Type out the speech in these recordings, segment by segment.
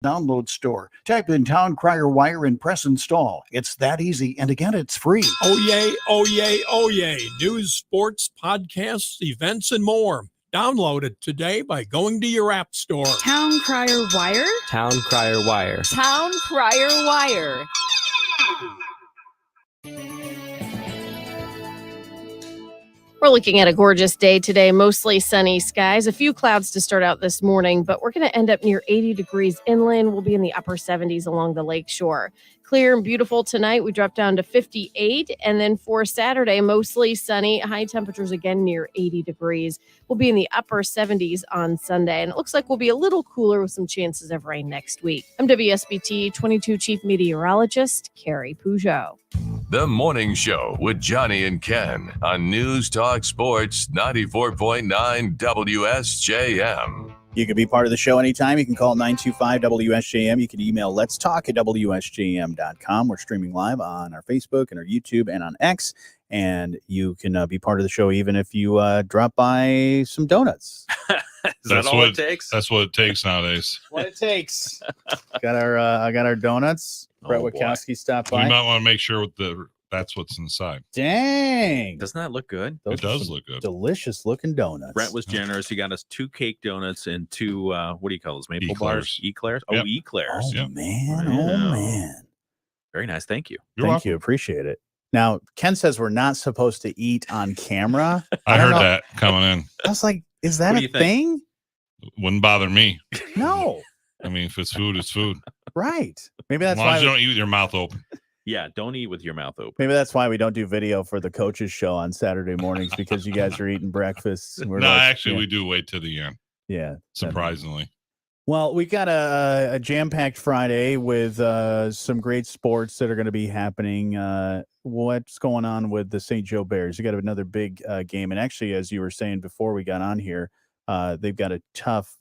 download store. Type in Town Crier Wire and press install. It's that easy, and again, it's free. Oh yay, oh yay, oh yay. News, sports, podcasts, events, and more. Download it today by going to your app store. Town Crier Wire? Town Crier Wire. Town Crier Wire. We're looking at a gorgeous day today, mostly sunny skies, a few clouds to start out this morning, but we're going to end up near 80 degrees inland. We'll be in the upper 70s along the lake shore. Clear and beautiful tonight. We drop down to 58. And then for Saturday, mostly sunny, high temperatures again near 80 degrees. We'll be in the upper 70s on Sunday. And it looks like we'll be a little cooler with some chances of rain next week. I'm WSBT 22 Chief Meteorologist Carrie Peugeot. The Morning Show with Jonny and Ken on News Talk Sports 94.9 WSJM. You can be part of the show anytime. You can call 925-WSJM. You can email letstalk@WSJM.com. We're streaming live on our Facebook and our YouTube and on X. And you can be part of the show even if you drop by some donuts. That's all it takes? That's what it takes nowadays. What it takes. I got our donuts. Brett Witkowski stopped by. You might want to make sure that's what's inside. Dang. Doesn't that look good? It does look good. Delicious looking donuts. Brett was generous. He got us 2 cake donuts and 2, what do you call those? Maple Eclairs. bars? Eclairs? Yep. Oh, eclairs. Oh, Yep. man. Oh, man. Very nice. Thank you. Thank you. Appreciate it. Now, Ken says we're not supposed to eat on camera. I heard that coming in. I was like, is that a thing? Wouldn't bother me. No. I mean, if it's food, it's food. Right. Maybe that's as long why as you don't eat with your mouth open. Yeah, don't eat with your mouth open. Maybe that's why we don't do video for the coaches show on Saturday mornings, because you guys are eating breakfast. No, actually, we do wait to the end. Yeah. Surprisingly. Well, we got a jam-packed Friday with some great sports that are going to be happening. What's going on with the St. Joe Bears? You got another big game. And actually, as you were saying before we got on here, they've got a tough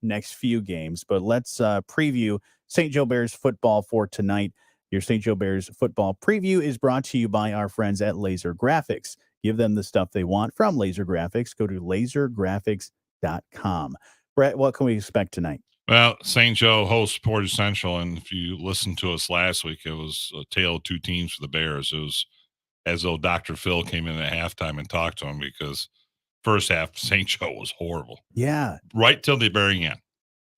next few games. But let's preview St. Joe Bears football for tonight. Your St. Joe Bears football preview is brought to you by our friends at Laser Graphics. Give them the stuff they want from Laser Graphics. Go to lasergraphics.com. Brett, what can we expect tonight? Well, St. Joe hosts Portage Central, and if you listened to us last week, it was a tale of two teams for the Bears. It was as though Dr. Phil came in at halftime and talked to him, because first half, St. Joe was horrible. Yeah. Right till the very end.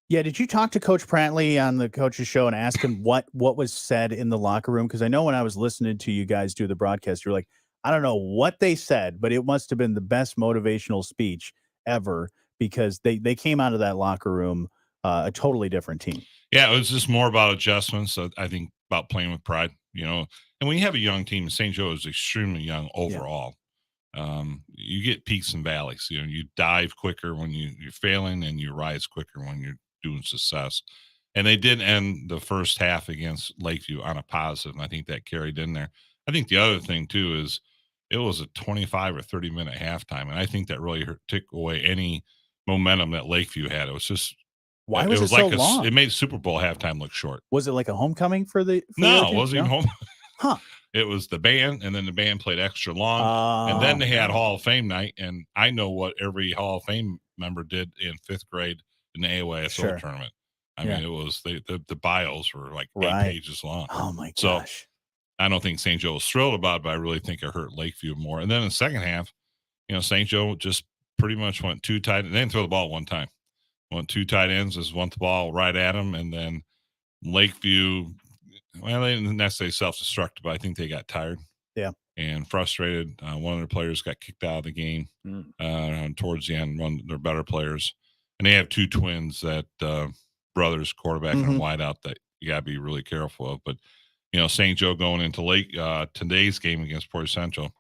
Yeah, did you talk to Coach Prattley on the coach's show and ask him what was said in the locker room? Because I know when I was listening to you guys do the broadcast, you're like, I don't know what they said, but it must have been the best motivational speech ever, because they came out of that locker room a totally different team. Yeah, it was just more about adjustments. I think about playing with pride, and when you have a young team, St. Joe is extremely young overall. Yeah. You get peaks and valleys. You dive quicker when you're failing, and you rise quicker when you're doing success. And they did end the first half against Lakeview on a positive, and I think that carried in there. I think the other thing too is it was a 25 or 30 minute halftime, and I think that really took away any momentum that Lakeview had. It was just why was it so long? It made Super Bowl halftime look short. Was it like a homecoming for the? No, it wasn't even home. Huh? It was the band, and then the band played extra long, and then they had Hall of Fame night. And I know what every Hall of Fame member did in 5th grade in the AYSO tournament. I mean, it was the bios were like 8 pages long. Oh my gosh! So I don't think St. Joe was thrilled about it, but I really think it hurt Lakeview more. And then in the second half, St. Joe just pretty much went 2 tight. They didn't throw the ball one time. Went 2 tight ends, just went the ball right at them, and then Lakeview. Well, they didn't necessarily self-destruct, but I think they got tired. Yeah. And frustrated. One of their players got kicked out of the game towards the end, one of their better players. And they have 2 twins that brothers, quarterback and wideout, that you got to be really careful of. But, St. Joe going into today's game against Portage Central,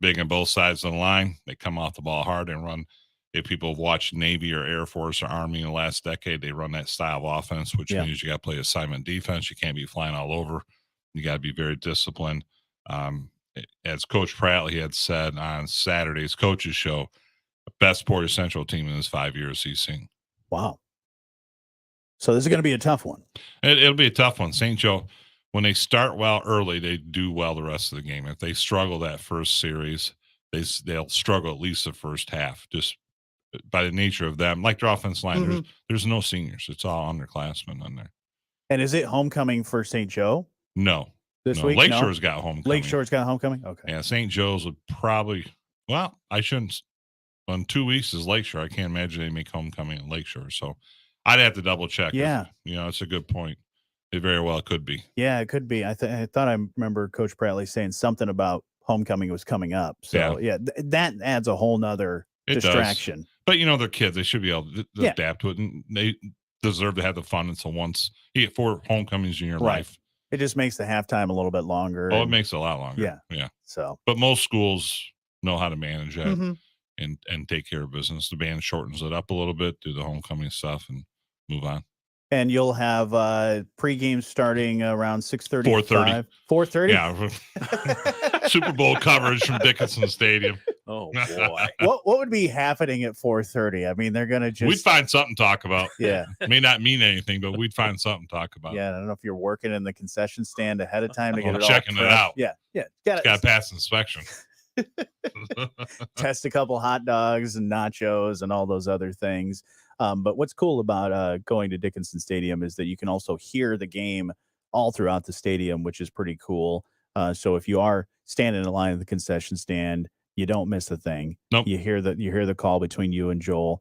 big on both sides of the line. They come off the ball hard and run. If people have watched Navy or Air Force or Army in the last decade, they run that style of offense, which means you got to play assignment defense. You can't be flying all over. You got to be very disciplined. As Coach Prattley had said on Saturday's coaches show, the best Portage Central team in his 5 years he's seen. Wow. So this is going to be a tough one. It'll be a tough one. St. Joe, when they start well early, they do well the rest of the game. If they struggle that first series, they'll struggle at least the first half, just by the nature of them. Like their offense line, there's no seniors. It's all underclassmen on there. And is it homecoming for St. Joe No. this No, week? Lakeshore's got homecoming. Lakeshore's got homecoming? Okay. Yeah, St. Joe's would probably, well, I shouldn't. On 2 weeks is Lakeshore. I can't imagine they make homecoming at Lakeshore. So I'd have to double check. Yeah. It's a good point. It very well could be. Yeah, it could be. I thought I remember Coach Bradley saying something about homecoming was coming up. So, that adds a whole nother distraction. Does. But, they're kids. They should be able to adapt to it. And they deserve to have the fun until once you get 4 homecomings in your life. It just makes the halftime a little bit longer. Oh, it makes it a lot longer. Yeah. Yeah. So, but most schools know how to manage that and take care of business. The band shortens it up a little bit, do the homecoming stuff, and move on. And you'll have pregame starting around 6:30. 4:30. 4:30? Yeah. Super Bowl coverage from Dickinson Stadium. Oh, boy. What would be happening at 4:30? I mean, they're going to just... We'd find something to talk about. Yeah. It may not mean anything, but we'd find something to talk about. Yeah, I don't know if you're working in the concession stand ahead of time to get it all checking it prepped. out. Yeah. Got to pass inspection. Test a couple hot dogs and nachos and all those other things. But what's cool about going to Dickinson Stadium is that you can also hear the game all throughout the stadium, which is pretty cool. So if you are standing in line at the concession stand, you don't miss a thing. Nope. You hear the call between you and Joel,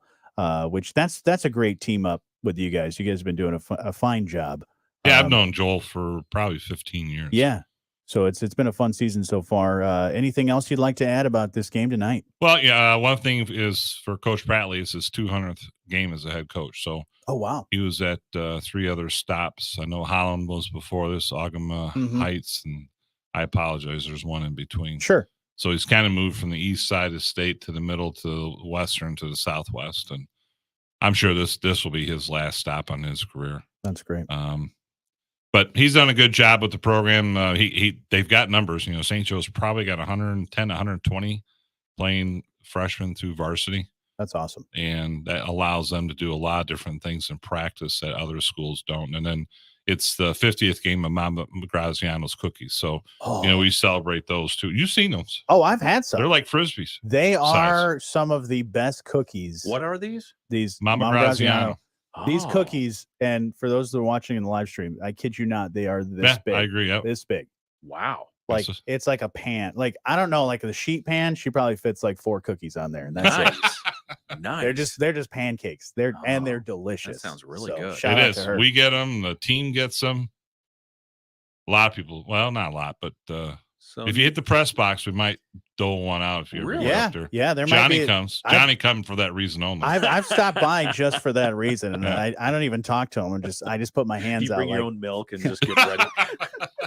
which that's a great team up with you guys. You guys have been doing a fine job. Yeah, I've known Joel for probably 15 years. Yeah. So it's been a fun season so far. Anything else you'd like to add about this game tonight? Well, yeah, one thing is for Coach Bradley, it's his 200th game as a head coach. So, oh wow, he was at 3 other stops. I know Holland was before this, Ogama Heights, and I apologize. There's one in between. Sure. So he's kind of moved from the east side of the state to the middle, to the western, to the southwest, and I'm sure this will be his last stop on his career. That's great. But he's done a good job with the program. They've got numbers. St. Joe's probably got 110, 120 playing freshmen through varsity. That's awesome. And that allows them to do a lot of different things in practice that other schools don't. And then it's the 50th game of Mama Graziano's cookies. So, we celebrate those too. You've seen those. Oh, I've had some. They're like Frisbees. They are some of the best cookies. What are these? These Mama Graziano. These cookies, and for those that are watching in the live stream, I kid you not, they are this big. I agree. Yep. This big. Wow. Like it's like a pan. Like, I don't know, like the sheet pan, she probably fits like 4 cookies on there, and that's it. Nice. They're just pancakes. They're delicious. That sounds really good. Shout it out is. to her. We get them. The team gets them. A lot of people. Well, not a lot, but if you hit the press box, we might dole one out if you really? up there. Yeah. There Johnny might be comes. Johnny comes for that reason only. I've stopped by just for that reason, and I don't even talk to him. I just put my hands you out. bring your own milk and just get ready.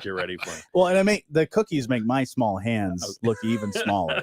Get ready for it. Well, and the cookies make my small hands look even smaller.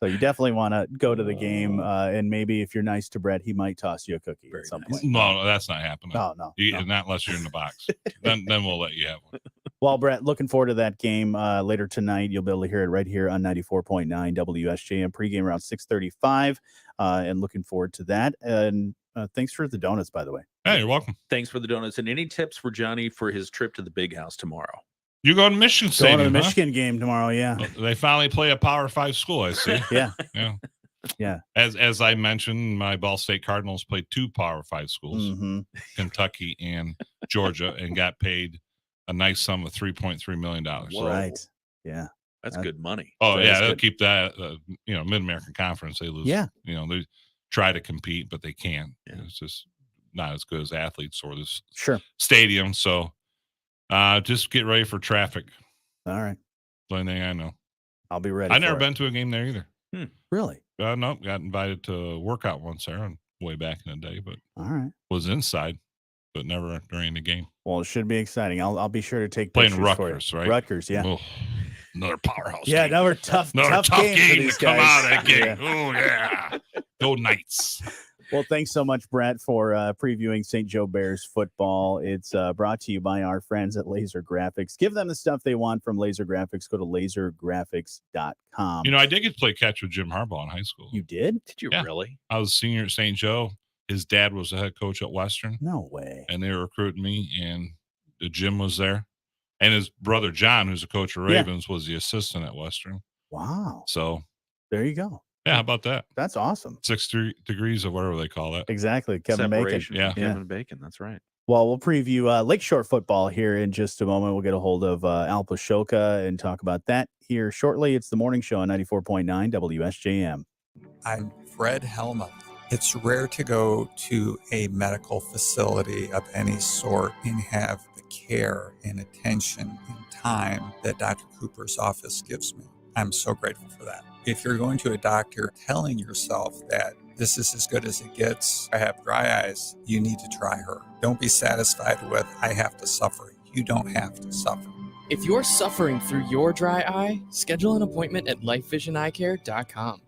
So you definitely want to go to the game, and maybe if you're nice to Brett, he might toss you a cookie at some point. No, that's not happening. No. Not unless you're in the box. then we'll let you have one. Well, Brett, looking forward to that game later tonight. You'll be able to hear it right here on 94.9 WSJM. Pregame around 6:35, and looking forward to that. And thanks for the donuts, by the way. Hey, you're welcome. Thanks for the donuts. And any tips for Johnny for his trip to the Big House tomorrow? You go to Michigan Stadium. Going to the Michigan game tomorrow, yeah. They finally play a Power 5 school, I see. Yeah. As I mentioned, my Ball State Cardinals played 2 Power 5 schools, Kentucky and Georgia, and got paid a nice sum of $3.3 million. Whoa. Right. Yeah. That's good money. Oh, That yeah. is They'll good. keep that, Mid-American Conference. They lose. Yeah. They try to compete, but they can't. Yeah. It's just not as good as athletes or this stadium. So just get ready for traffic. All right. The only thing I know. I'll be ready. I've never been to a game there either. Really? No, got invited to a workout once there way back in the day, but All right. was inside, but never during the game. Well, it should be exciting. I'll be sure to take Playing pictures for you. Rutgers, right? Rutgers, yeah. Oh, another powerhouse. Yeah, team. another tough Another tough game, for game these to come guys. out of that game. Yeah. Oh, yeah. Go Knights. Well, thanks so much, Brett, for previewing St. Joe Bears football. It's brought to you by our friends at Laser Graphics. Give them the stuff they want from Laser Graphics. Go to lasergraphics.com. I did get to play catch with Jim Harbaugh in high school. You did? Did you Yeah. really? I was a senior at St. Joe. His dad was the head coach at Western, No way. and they were recruiting me, and the Jim was there. And his brother, John, who's a coach of Yeah. Ravens, was the assistant at Western. Wow. So, There you go. yeah, how about that? That's awesome. 6 degrees of whatever they call that. Exactly. Kevin Bacon. Separation Yeah. from Kevin Bacon. That's right. Well, we'll preview Lakeshore football here in just a moment. We'll get a hold of Al Pashoka and talk about that here shortly. It's the morning show on 94.9 WSJM. I'm Fred Hellmuth. It's rare to go to a medical facility of any sort and have the care and attention and time that Dr. Cooper's office gives me. I'm so grateful for that. If you're going to a doctor telling yourself that this is as good as it gets, I have dry eyes, you need to try her. Don't be satisfied with, I have to suffer. You don't have to suffer. If you're suffering through your dry eye, schedule an appointment at lifevisioneyecare.com.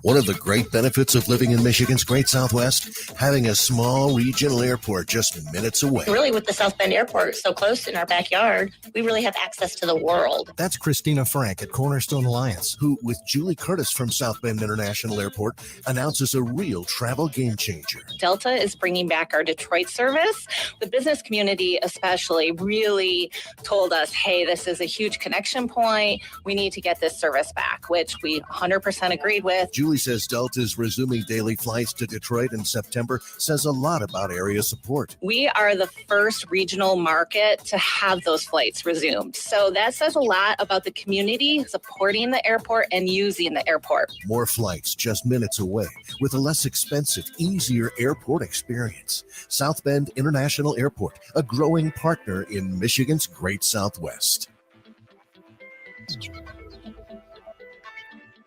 One of the great benefits of living in Michigan's Great Southwest, having a small regional airport just minutes away. Really, with the South Bend Airport so close in our backyard, we really have access to the world. That's Christina Frank at Cornerstone Alliance, who, with Julie Curtis from South Bend International Airport, announces a real travel game changer. Delta is bringing back our Detroit service. The business community especially really told us, hey, this is a huge connection point. We need to get this service back, which we 100% agreed with. Julie says Delta's resuming daily flights to Detroit in September says a lot about area support. We are the first regional market to have those flights resumed. So that says a lot about the community supporting the airport and using the airport. More flights just minutes away with a less expensive, easier airport experience. South Bend International Airport, a growing partner in Michigan's Great Southwest.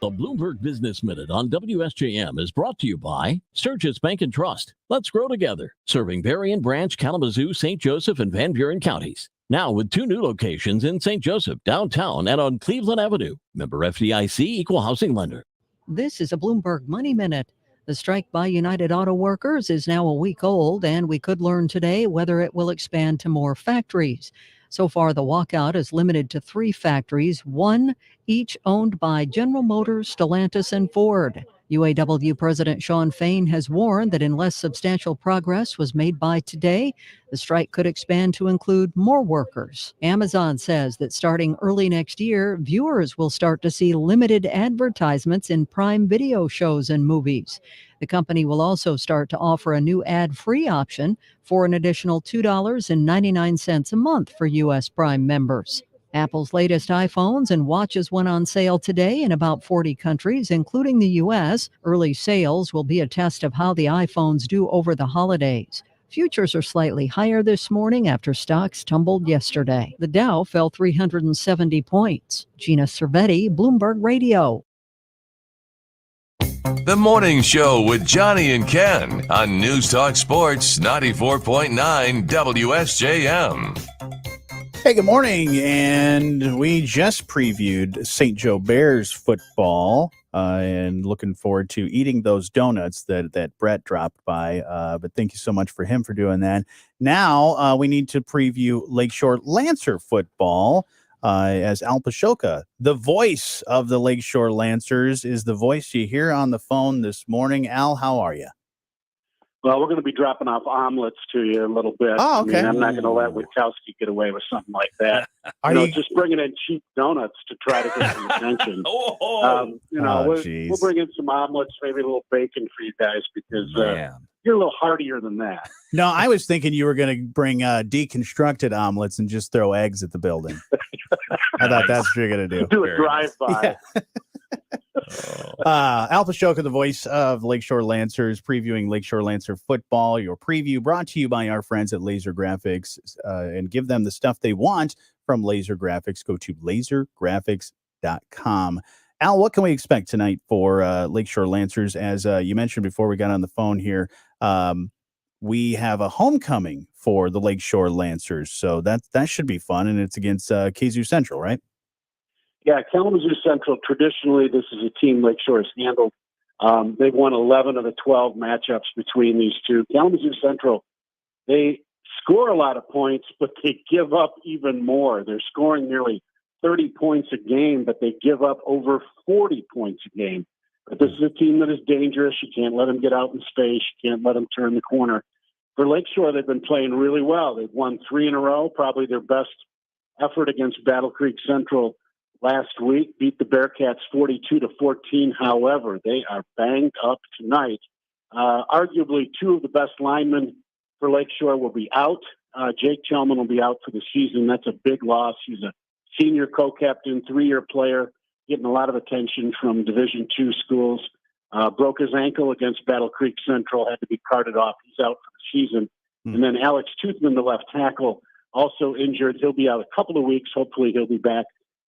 The Bloomberg Business Minute on WSJM is brought to you by Sturgis Bank and Trust. Let's grow together. Serving Berrien Branch, Kalamazoo, St. Joseph, and Van Buren counties. Now with 2 new locations in St. Joseph, downtown, and on Cleveland Avenue. Member FDIC, Equal Housing Lender. This is a Bloomberg Money Minute. The strike by United Auto Workers is now a week old, and we could learn today whether it will expand to more factories. So far, the walkout is limited to 3 factories, 1 each owned by General Motors, Stellantis, and Ford. UAW President Shawn Fain has warned that unless substantial progress was made by today, the strike could expand to include more workers. Amazon says that starting early next year, viewers will start to see limited advertisements in Prime Video shows and movies. The company will also start to offer a new ad-free option for an additional $2.99 a month for U.S. Prime members. Apple's latest iPhones and watches went on sale today in about 40 countries, including the U.S. Early sales will be a test of how the iPhones do over the holidays. Futures are slightly higher this morning after stocks tumbled yesterday. The Dow fell 370 points. Gina Cervetti, Bloomberg Radio. The Morning Show with Jonny and Ken on News Talk Sports 94.9 WSJM. Hey, good morning. And we just previewed St. Joe Bears football and looking forward to eating those donuts that Brett dropped by. But thank you so much for him for doing that. Now we need to preview Lakeshore Lancer football as Al Pashoka, the voice of the Lakeshore Lancers, is the voice you hear on the phone this morning. Al, how are you? Well, we're going to be dropping off omelets to you a little bit. Oh, okay. I mean, I'm not going to let Witkowski get away with something like that. Just bringing in cheap donuts to try to get some attention. We'll bring in some omelets, maybe a little bacon for you guys because you're a little heartier than that. No, I was thinking you were going to bring deconstructed omelets and just throw eggs at the building. I thought that's what you're going to do. Do a drive-by. Yeah. Al Pashoka, the voice of Lakeshore Lancers, previewing Lakeshore Lancer football. Your preview brought to you by our friends at Laser Graphics, and give them the stuff they want from Laser Graphics. Go to lasergraphics.com. Al, what can we expect tonight for Lakeshore Lancers? As you mentioned before we got on the phone here, we have a homecoming for the Lakeshore Lancers, so that should be fun, and it's against KZU Central, right? Yeah, Kalamazoo Central, traditionally, this is a team Lakeshore has handled. They've won 11 of the 12 matchups between these two. Kalamazoo Central, they score a lot of points, but they give up even more. They're scoring nearly 30 points a game, but they give up over 40 points a game. But this is a team that is dangerous. You can't let them get out in space. You can't let them turn the corner. For Lakeshore, they've been playing really well. They've won 3 in a row, probably their best effort against Battle Creek Central last week, beat the Bearcats 42-14. However, they are banged up tonight. Arguably 2 of the best linemen for Lakeshore will be out. Jake Tillman will be out for the season. That's a big loss. He's a senior co-captain, 3-year player, getting a lot of attention from Division II schools. Broke his ankle against Battle Creek Central, had to be carted off. He's out for the season. And then Alex Toothman, the left tackle, also injured. He'll be out a couple of weeks. Hopefully he'll be back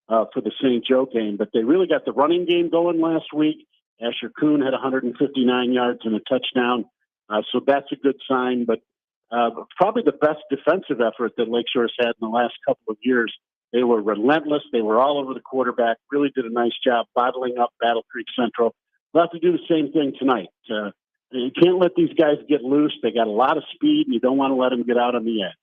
for the St. Joe game. But they really got the running game going last week. Asher Kuhn had 159 yards and a touchdown. So that's a good sign. But probably the best defensive effort that Lakeshore's had in the last couple of years. They were relentless. They were all over the quarterback, really did a nice job bottling up Battle Creek Central. We'll have to do the same thing tonight. You can't let these guys get loose. They got a lot of speed, and you don't want to let them get out on the edge.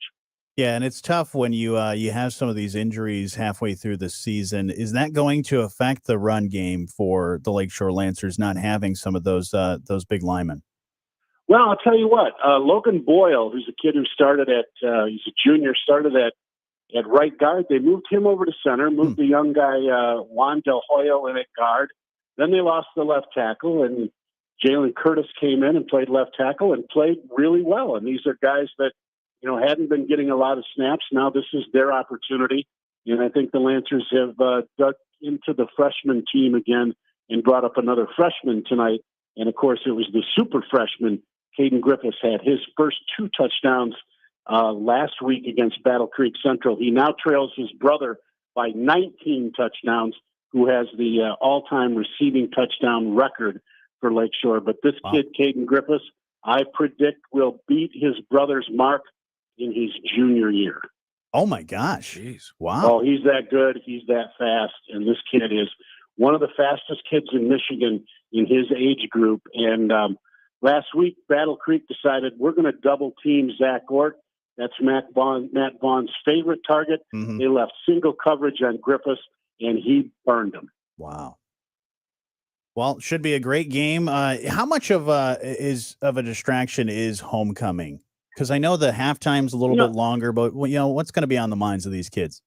Yeah, and it's tough when you have some of these injuries halfway through the season. Is that going to affect the run game for the Lakeshore Lancers not having some of those big linemen? Well, I'll tell you what. Logan Boyle, who's a kid who started he's a junior, started at right guard. They moved him over to center, moved the young guy, Juan Del Hoyo, in at guard. Then they lost the left tackle, and Jalen Curtis came in and played left tackle and played really well. And these are guys that, hadn't been getting a lot of snaps. Now this is their opportunity. And I think the Lancers have dug into the freshman team again and brought up another freshman tonight. And, of course, it was the super freshman, Caden Griffiths, had his first 2 touchdowns last week against Battle Creek Central. He now trails his brother by 19 touchdowns, who has the all-time receiving touchdown record for Lakeshore. But this kid, Caden Griffiths, I predict will beat his brother's mark in his junior year. Oh, my gosh. Jeez. Wow. Oh, he's that good. He's that fast. And this kid is one of the fastest kids in Michigan in his age group. And last week, Battle Creek decided we're going to double team Zach Ort. That's Matt Vaughn's favorite target. They left single coverage on Griffiths, and he burned him. Wow. Well, should be a great game. How much of a distraction is homecoming? Because I know the halftime's a little bit longer, but what's going to be on the minds of these kids?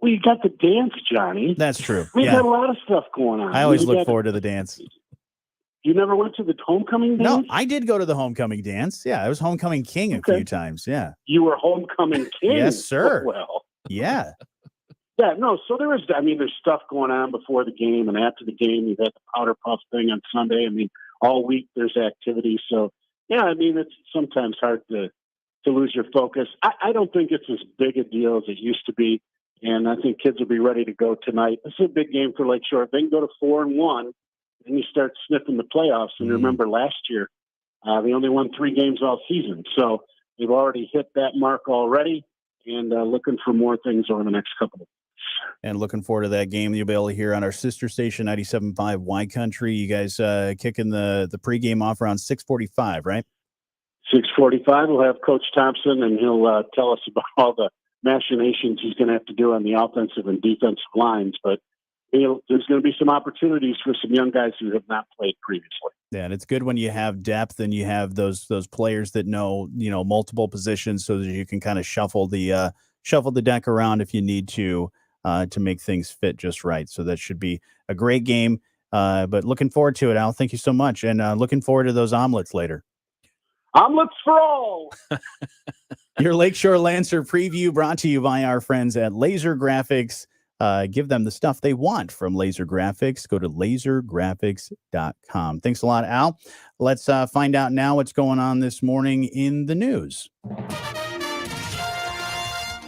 Well, you got the dance, Johnny. That's true. We got a lot of stuff going on. I always look forward to the dance. You never went to the homecoming dance? No, I did go to the homecoming dance. Yeah, I was homecoming king a few times. Yeah. You were homecoming king? Yes, sir. Oh, well. Yeah. Yeah, no, so there's stuff going on before the game and after the game. You've had the powder puff thing on Sunday. All week there's activity. So, yeah, it's sometimes hard to lose your focus. I don't think it's as big a deal as it used to be, and I think kids will be ready to go tonight. This is a big game for Lakeshore. If they can go to 4-1, then you start sniffing the playoffs. And remember last year, they only won 3 games all season. So they've already hit that mark already and looking for more things over the next couple of weeks. And looking forward to that game. You'll be able to hear on our sister station, 97.5 Y Country. You guys kicking the pregame off around 6:45, right? 6:45. We'll have Coach Thompson, and he'll tell us about all the machinations he's going to have to do on the offensive and defensive lines. But there's going to be some opportunities for some young guys who have not played previously. Yeah, and it's good when you have depth and you have those players that know multiple positions, so that you can kind of shuffle the deck around if you need to make things fit just right. So that should be a great game. But looking forward to it, Al. Thank you so much, and looking forward to those omelets later. Omelets for all. Your Lakeshore Lancer preview brought to you by our friends at Laser Graphics. Give them the stuff they want from Laser Graphics. Go to lasergraphics.com. Thanks a lot, Al. Let's find out now what's going on this morning in the news.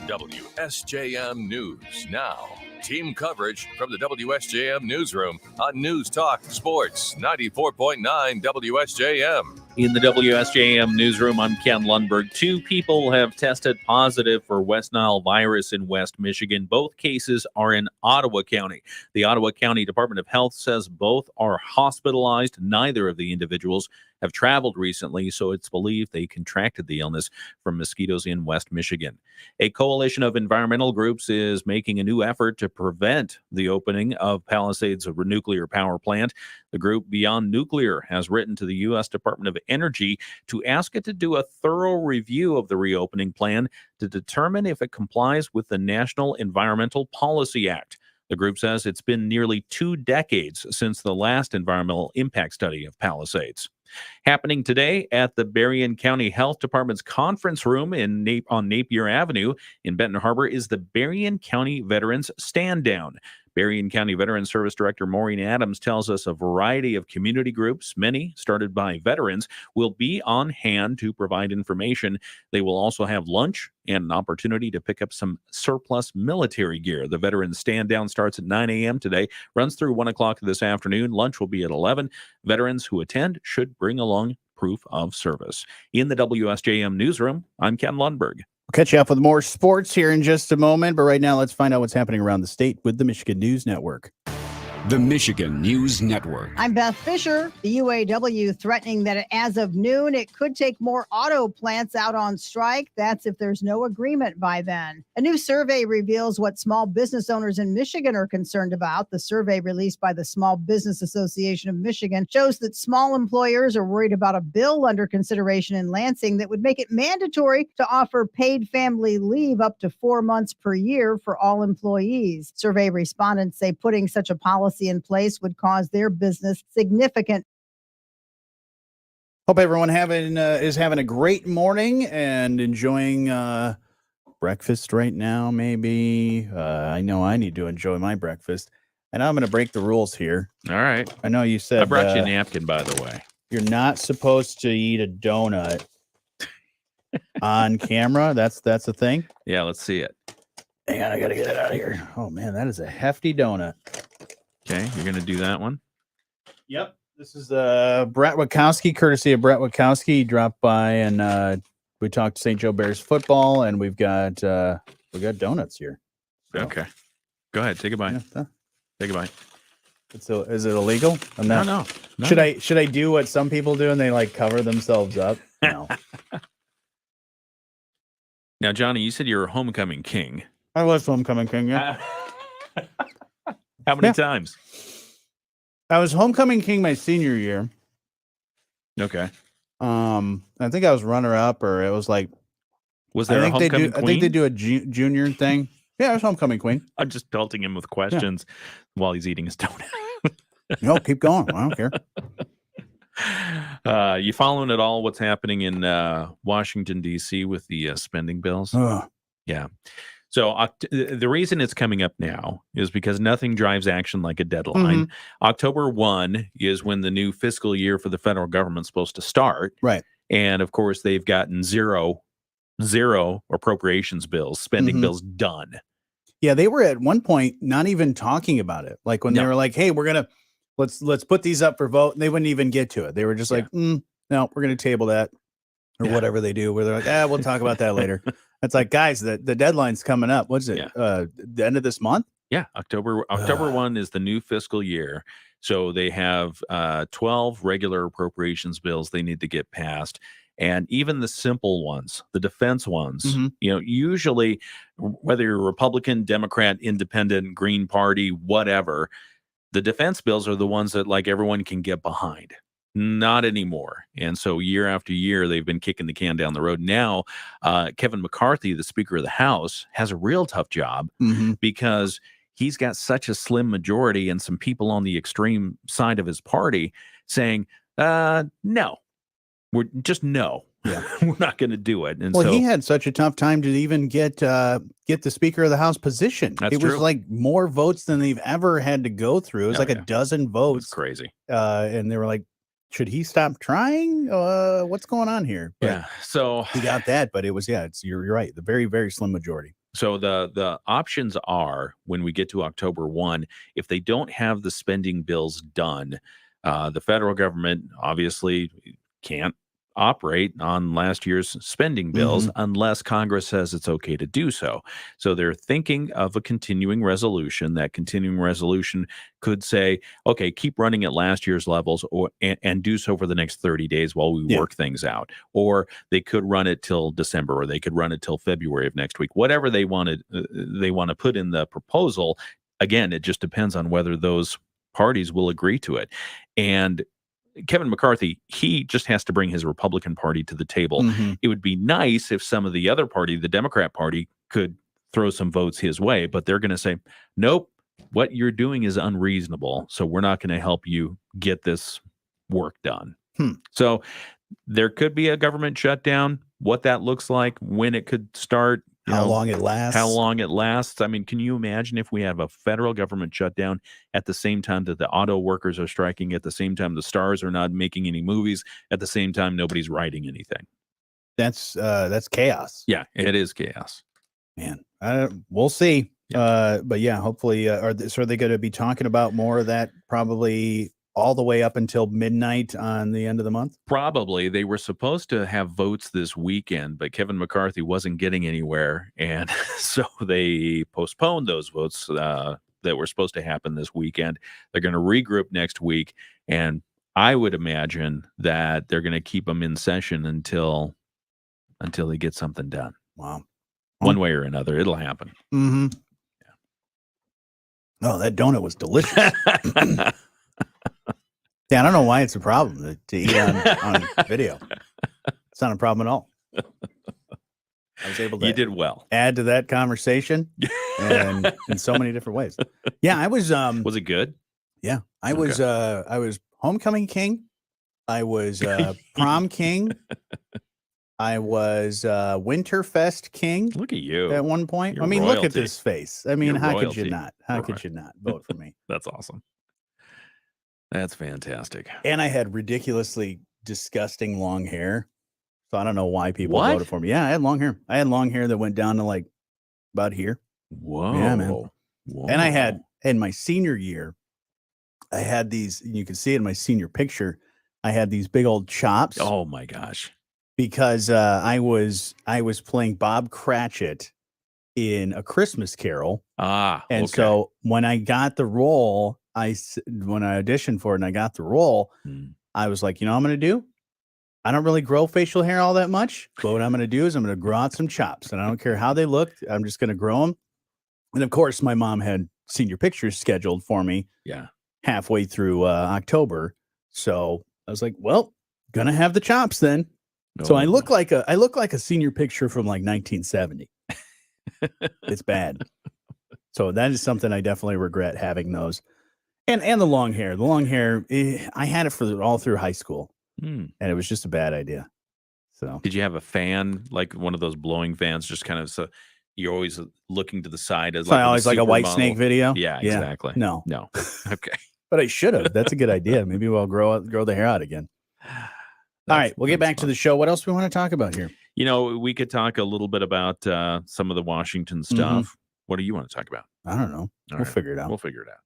WSJM News Now. Team coverage from the WSJM Newsroom on News Talk Sports 94.9 WSJM. In the WSJM newsroom, I'm Ken Lundberg. 2 people have tested positive for West Nile virus in West Michigan. Both cases are in Ottawa County. The Ottawa County Department of Health says both are hospitalized. Neither of the individuals have traveled recently, so it's believed they contracted the illness from mosquitoes in West Michigan. A coalition of environmental groups is making a new effort to prevent the opening of Palisades nuclear power plant. The group Beyond Nuclear has written to the U.S. Department of Energy to ask it to do a thorough review of the reopening plan to determine if it complies with the National Environmental Policy Act. The group says it's been nearly 2 decades since the last environmental impact study of Palisades. Happening today at the Berrien County Health Department's conference room on Napier Avenue in Benton Harbor is the Berrien County Veterans Stand Down. Berrien County Veterans Service Director Maureen Adams tells us a variety of community groups, many started by veterans, will be on hand to provide information. They will also have lunch and an opportunity to pick up some surplus military gear. The Veterans Stand Down starts at 9 a.m. today, runs through 1 o'clock this afternoon. Lunch will be at 11. Veterans who attend should bring along proof of service. In the WSJM newsroom, I'm Ken Lundberg. We'll catch you up with more sports here in just a moment, but right now let's find out what's happening around the state with the Michigan News Network. The Michigan News Network. I'm Beth Fisher. The UAW threatening that as of noon, it could take more auto plants out on strike. That's if there's no agreement by then. A new survey reveals what small business owners in Michigan are concerned about. The survey released by the Small Business Association of Michigan shows that small employers are worried about a bill under consideration in Lansing that would make it mandatory to offer paid family leave up to 4 months per year for all employees. Survey respondents say putting such a policy in place would cause their business significant. Hope everyone is having a great morning and enjoying breakfast right now. Maybe I know I need to enjoy my breakfast, and I'm going to break the rules here. All right. I know you said I brought you a napkin, by the way. You're not supposed to eat a donut on camera. That's a thing. Yeah, let's see it. Hang on, I got to get it out of here. Oh man, that is a hefty donut. Okay, you're going to do that one? Yep. This is Brett Witkowski, courtesy of Brett Witkowski. He dropped by and we talked St. Joe Bears football, and we got donuts here. So. Okay. Go ahead, take a bite. Yeah, take a bite. Is it illegal? I'm not. No. Should I do what some people do and they like cover themselves up? No. Now, Johnny, you said you're a homecoming king. I was homecoming king, yeah. How many times? I was homecoming king my senior year. Okay. I think I was runner up, or it was like. Was there a homecoming queen? I think they do a junior thing. Yeah, I was homecoming queen. I'm just pelting him with questions while he's eating his donut. No, keep going. I don't care. You following at all what's happening in Washington, D.C. with the spending bills? Yeah. So the reason it's coming up now is because nothing drives action like a deadline. October 1 is when the new fiscal year for the federal government's supposed to start. Right. And of course, they've gotten zero appropriations bills, spending bills done. Yeah, they were at one point not even talking about it. Like when they were like, "Hey, let's put these up for vote," and they wouldn't even get to it. They were just like, "No, we're going to table that," or whatever they do. Where they're like, "We'll talk about that later." It's like, guys, the deadline's coming up. What's it? The end of this month? Yeah, October 1 is the new fiscal year. So they have 12 regular appropriations bills they need to get passed. And even the simple ones, the defense ones, usually whether you're Republican, Democrat, Independent, Green Party, whatever, the defense bills are the ones that like everyone can get behind. Not anymore. And so year after year, they've been kicking the can down the road. Now, Kevin McCarthy, the Speaker of the House, has a real tough job because he's got such a slim majority and some people on the extreme side of his party saying, no. We're not going to do it. And so he had such a tough time to even get the Speaker of the House position. It was like more votes than they've ever had to go through. It was a dozen votes. That's crazy. And they were like, should he stop trying? What's going on here? But so he got that, but it was you're right. The very, very slim majority. So the options are when we get to October 1, if they don't have the spending bills done, the federal government obviously can't operate on last year's spending bills unless Congress says it's okay to do so. So they're thinking of a continuing resolution. That continuing resolution could say, okay, keep running at last year's levels and do so for the next 30 days while we work things out. Or they could run it till December, or they could run it till February of next week. Whatever they want to put in the proposal. Again, it just depends on whether those parties will agree to it. And Kevin McCarthy, he just has to bring his Republican Party to the table. It would be nice if some of the other party, the Democrat Party, could throw some votes his way, but they're going to say, nope, what you're doing is unreasonable, so we're not going to help you get this work done. So there could be a government shutdown. What that looks like, when it could start, How long it lasts. How long it lasts. I mean, can you imagine if we have a federal government shutdown at the same time that the auto workers are striking, at the same time the stars are not making any movies, at the same time nobody's writing anything? That's chaos. Yeah, it is chaos. Man, we'll see. But yeah, hopefully, are they going to be talking about more of that probably all the way up until midnight on the end of the month? Probably. They were supposed to have votes this weekend, but Kevin McCarthy wasn't getting anywhere. And so they postponed those votes that were supposed to happen this weekend. They're going to regroup next week. And I would imagine that they're going to keep them in session until they get something done. Wow. One way or another, it'll happen. Mm-hmm. Yeah. Oh, that donut was delicious. Yeah, I don't know why it's a problem to eat on video. It's not a problem at all. I was able to. You did well. Add to that conversation, and in so many different ways. Yeah, I was. Was it good? Yeah, I was. I was homecoming king. I was prom king. I was Winterfest king. Look at you. At one point. You're I mean, royalty. look at this face. I mean, You're how royalty. could you not? How could you not vote for me? That's awesome. That's fantastic. And I had ridiculously disgusting long hair. So I don't know why people What? voted for me. Yeah, I had long hair. I had long hair that went down to like about here. Whoa. Yeah, man. Whoa. And I had, in my senior year, I had these, you can see it in my senior picture, I had these big old chops. Oh my gosh. Because I was playing Bob Cratchit in A Christmas Carol. And so when I got the role, when I auditioned for it and I got the role, I was like, you know what I'm going to do? I don't really grow facial hair all that much, but what I'm going to do is I'm going to grow out some chops, and I don't care how they look. I'm just going to grow them. And of course, my mom had senior pictures scheduled for me. Yeah. Halfway through October. So I was like, well, gonna have the chops then. So I look like a senior picture from like 1970. It's bad. So that is something I definitely regret, having those. And the long hair. The long hair, I had it for all through high school. And it was just a bad idea. So did you have a fan, like one of those blowing fans, just kind of so you're always looking to the side as so I always like a White Snake video? Yeah, exactly. No. Okay. But I should have. That's a good idea. Maybe we'll grow the hair out again. All right, we'll get back to the show. What else do we want to talk about here? You know, we could talk a little bit about some of the Washington stuff. What do you want to talk about? I don't know. We'll figure it out. We'll figure it out.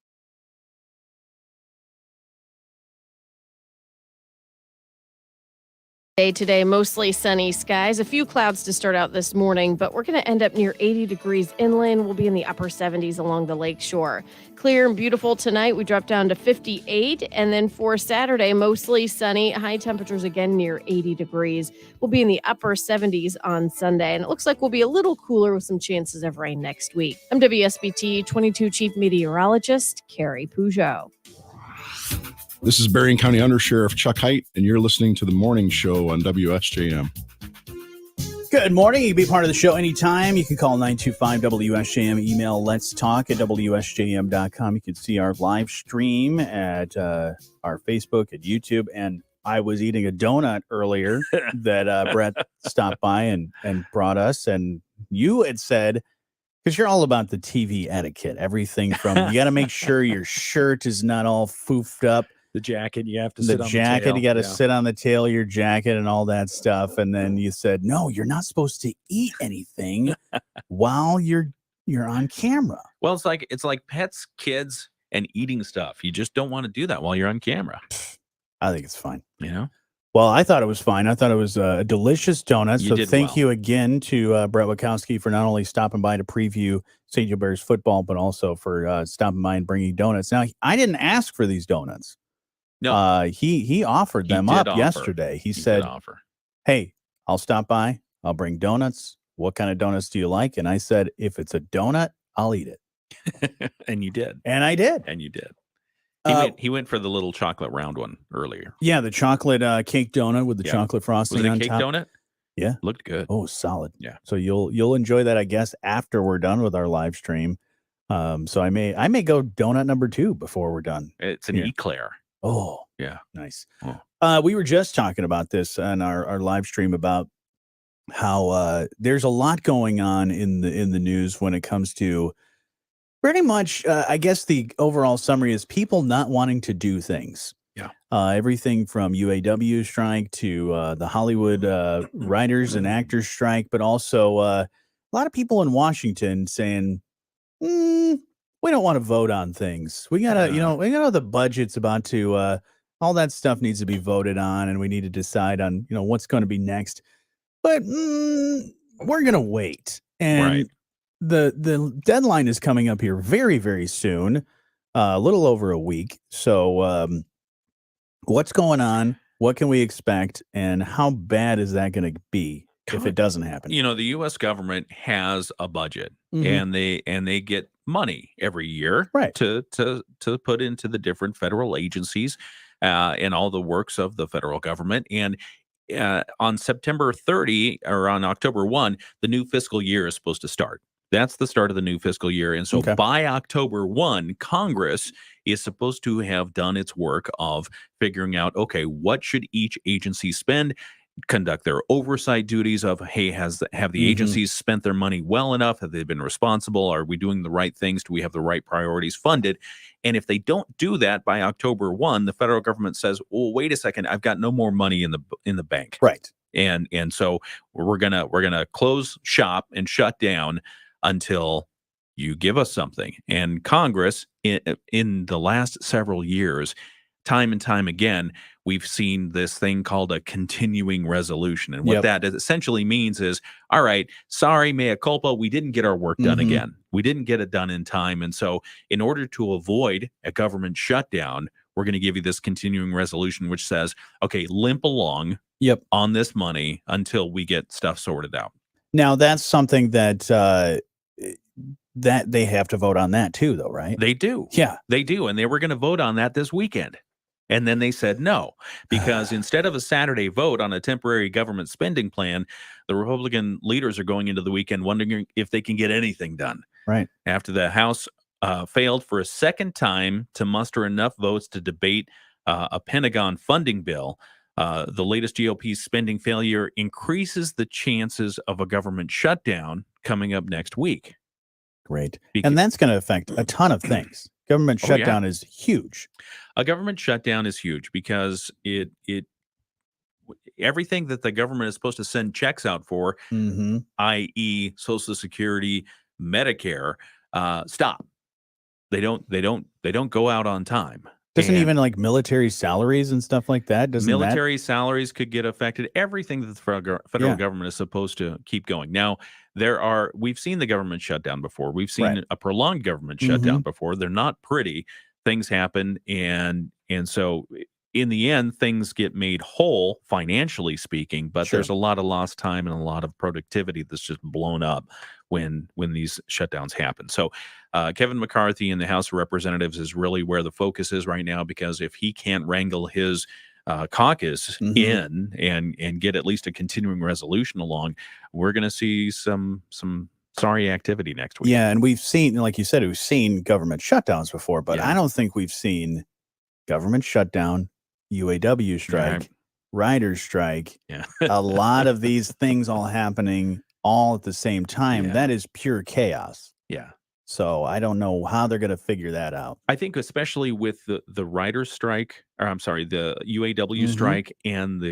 Day today, mostly sunny skies. A few clouds to start out this morning, but we're going to end up near 80 degrees inland. We'll be in the upper 70s along the lake shore. Clear and beautiful tonight. We drop down to 58. And then for Saturday, mostly sunny. High temperatures again near 80 degrees. We'll be in the upper 70s on Sunday. And it looks like we'll be a little cooler with some chances of rain next week. I'm WSBT 22 Chief Meteorologist Carrie Peugeot. This is Berrien County Undersheriff Chuck Height, and you're listening to The Morning Show on WSJM. Good morning. You can be part of the show anytime. You can call 925-WSJM, email let's talk at WSJM.com. You can see our live stream at our Facebook and YouTube. And I was eating a donut earlier that Brett stopped by and brought us. And you had said, because you're all about the TV etiquette, everything from you got to make sure your shirt is not all foofed up. The jacket, you have to sit on the jacket, tail. you got to sit on the tail of your jacket and all that stuff. And then you said, no, you're not supposed to eat anything while you're on camera. Well, it's like pets, kids, and eating stuff. You just don't want to do that while you're on camera. I think it's fine. You know? Well, I thought it was fine. I thought it was a delicious donut. So thank you again to Brett Wachowski for not only stopping by to preview St. Joe Bears football, but also for stopping by and bringing donuts. Now, I didn't ask for these donuts. No, he offered them up yesterday. He said, hey, I'll stop by. I'll bring donuts. What kind of donuts do you like? And I said, if it's a donut, I'll eat it. And you did. And I did. And you did. He went for the little chocolate round one earlier. Yeah, the chocolate cake donut with the chocolate frosting Was it a on cake top. donut? Yeah. Looked good. Oh, solid. Yeah. So you'll enjoy that, I guess, after we're done with our live stream. So I may go donut number 2 before we're done. It's an eclair. Oh, Yeah. Nice. Oh. We were just talking about this on our live stream about how there's a lot going on in the news when it comes to pretty much, I guess the overall summary is people not wanting to do things. Yeah. Everything from UAW strike to the Hollywood writers and actors strike, but also a lot of people in Washington saying, we don't want to vote on things. We gotta, we got the budget's about to, all that stuff needs to be voted on, and we need to decide on, what's going to be next. But we're gonna wait, and the deadline is coming up here very, very soon, a little over a week. So, what's going on? What can we expect? And how bad is that going to be if it doesn't happen? The U.S. government has a budget, Mhm. and they get money every year, Right, to put into the different federal agencies, and all the works of the federal government. And on September 30 or on October 1, the new fiscal year is supposed to start. That's the start of the new fiscal year. And so Okay. by October 1, Congress is supposed to have done its work of figuring out, okay, what should each agency spend, conduct their oversight duties of, hey, have the Mhm. agencies spent their money well enough? Have they been responsible? Are we doing the right things? Do we have the right priorities funded? And if they don't do that by October 1, the federal government says, well, wait a second, I've got no more money in the bank. Right. And so we're gonna close shop and shut down until you give us something. And Congress, in the last several years, time and time again, we've seen this thing called a continuing resolution. And what Yep. that essentially means is, all right, sorry, mea culpa, we didn't get our work done Mhm. again. We didn't get it done in time. And so in order to avoid a government shutdown, we're going to give you this continuing resolution, which says, okay, limp along Yep. on this money until we get stuff sorted out. Now that's something that they have to vote on that too, though, right? They do. Yeah. They do. And they were going to vote on that this weekend. And then they said no, because instead of a Saturday vote on a temporary government spending plan, the Republican leaders are going into the weekend wondering if they can get anything done. Right. After the House failed for a second time to muster enough votes to debate a Pentagon funding bill, the latest GOP spending failure increases the chances of a government shutdown coming up next week. Great. And that's going to affect a ton of things. Government Oh, yeah. shutdown is huge. A government shutdown is huge because it everything that the government is supposed to send checks out for, Mhm. i.e., Social Security, Medicare, stop. They don't go out on time. Doesn't And even like military salaries and stuff like that. Doesn't military salaries could get affected. Everything that the federal Yeah. government is supposed to keep going. Now, we've seen the government shutdown before. We've seen Right. a prolonged government shutdown Mhm. before. They're not pretty. Things happen, and so in the end, things get made whole financially speaking. But Sure. there's a lot of lost time and a lot of productivity that's just blown up when these shutdowns happen. So Kevin McCarthy in the House of Representatives is really where the focus is right now, because if he can't wrangle his caucus Mhm. in and get at least a continuing resolution along, we're going to see some sorry activity next week. Yeah, and we've seen, like you said, we've seen government shutdowns before, but Yeah. I don't think we've seen government shutdown, UAW strike, Right. writers strike, Yeah. a lot of these things all happening all at the same time. Yeah. That is pure chaos. Yeah. So I don't know how they're going to figure that out. I think especially with the writers' strike, or I'm sorry, the UAW Mhm. strike and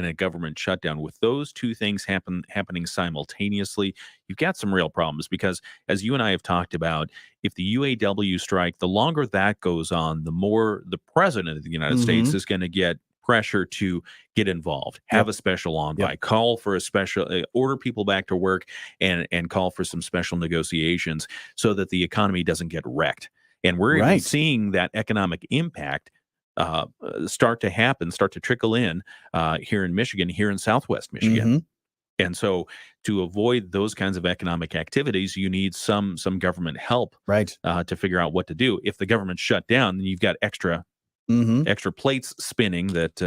a government shutdown, with those two things happening simultaneously, you've got some real problems, because as you and I have talked about, if the UAW strike, the longer that goes on, the more the president of the United States Mhm. is going to get pressure to get involved, have Yep. a special envoy, Yep. call for a special, order people back to work, and call for some special negotiations so that the economy doesn't get wrecked. And we're even Right. seeing that economic impact start to happen, start to trickle in here in Michigan, here in Southwest Michigan. Mhm. And so to avoid those kinds of economic activities, you need some government help, Right. to figure out what to do. If the government shut down, then you've got extra Mhm. plates spinning that,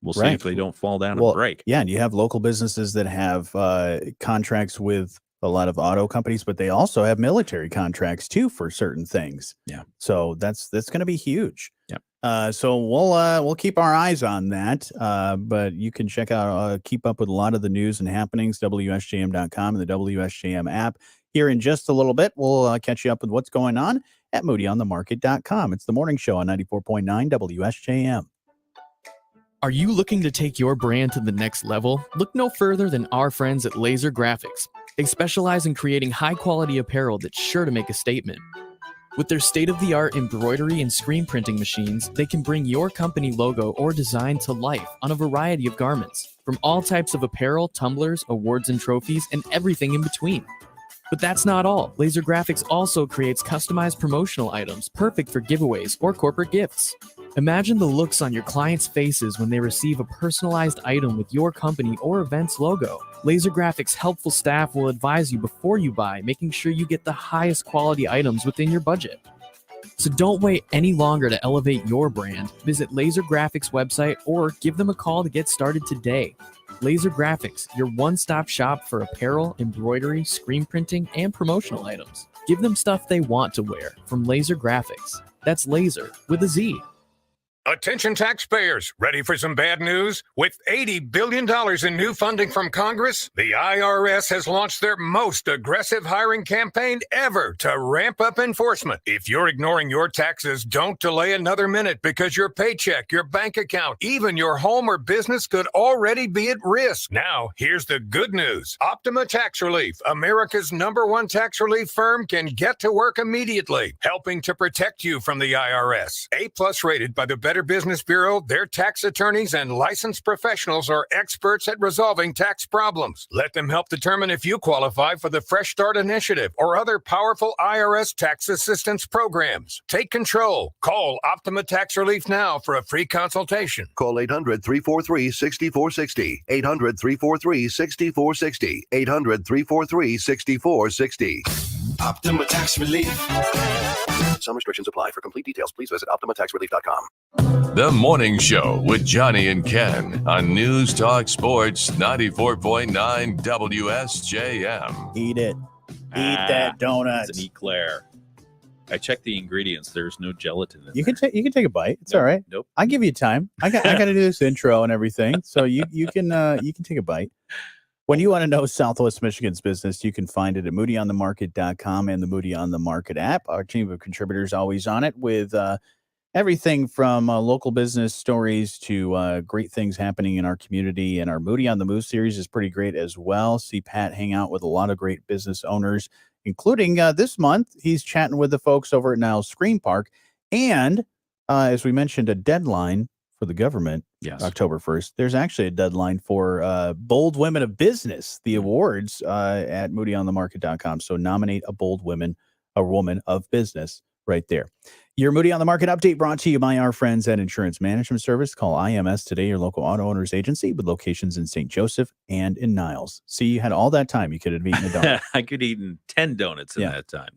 we'll see Right. if they don't fall down Well, and break. yeah, and you have local businesses that have contracts with a lot of auto companies, but they also have military contracts too for certain things. Yeah. So that's going to be huge. Yep. So we'll keep our eyes on that. But you can check out, keep up with a lot of the news and happenings, WSJM.com and the WSJM app. Here in just a little bit, we'll catch you up with what's going on at moodyonthemarket.com. It's the morning show on 94.9 WSJM. Are you looking to take your brand to the next level? Look no further than our friends at Laser Graphics. They specialize in creating high-quality apparel that's sure to make a statement. With their state-of-the-art embroidery and screen printing machines, they can bring your company logo or design to life on a variety of garments, from all types of apparel, tumblers, awards and trophies, and everything in between. But that's not all. Laser Graphics also creates customized promotional items perfect for giveaways or corporate gifts. Imagine the looks on your clients' faces when they receive a personalized item with your company or event's logo. Laser Graphics' helpful staff will advise you before you buy, making sure you get the highest quality items within your budget. So don't wait any longer to elevate your brand. Visit Laser Graphics' website or give them a call to get started today. Laser Graphics, your one-stop shop for apparel, embroidery, screen printing, and promotional items. Give them stuff they want to wear from Laser Graphics. That's laser with a Z. Attention taxpayers, ready for some bad news? With $80 billion in new funding from Congress, the IRS has launched their most aggressive hiring campaign ever to ramp up enforcement. If you're ignoring your taxes, don't delay another minute because your paycheck, your bank account, even your home or business could already be at risk. Now, here's the good news. Optima Tax Relief, America's #1 tax relief firm, can get to work immediately, helping to protect you from the IRS. A+ rated by the Better Business Bureau, their tax attorneys and licensed professionals are experts at resolving tax problems. Let them help determine if you qualify for the Fresh Start Initiative or other powerful IRS tax assistance programs. Take control. Call Optima Tax Relief now for a free consultation. Call 800-343-6460. 800-343-6460. 800-343-6460. Optima Tax Relief. Some restrictions apply. For complete details, please visit OptimaTaxRelief.com. The Morning Show with Jonny and Ken on News Talk Sports 94.9 WSJM. Eat it. Eat that donut. It's an eclair. I checked the ingredients. There's no gelatin in You can take a bite. It's all right. Nope. I give you time. I got to do this intro and everything, so you can take a bite. When you want to know Southwest Michigan's business, you can find it at moodyonthemarket.com and the Moody on the Market app. Our team of contributors always on it with everything from local business stories to great things happening in our community. And our Moody on the Move series is pretty great as well. See Pat hang out with a lot of great business owners, including this month. He's chatting with the folks over at Niles Screen Park. And as we mentioned, a deadline for the government, October 1st. There's actually a deadline for Bold Women of Business, the awards at moodyonthemarket.com. So nominate a woman of business right there. Your Moody on the Market update brought to you by our friends at Insurance Management Service. Call IMS today, your local auto owners agency with locations in St. Joseph and in Niles. See, you had all that time. You could have eaten a donut. I could have eaten 10 donuts in that time.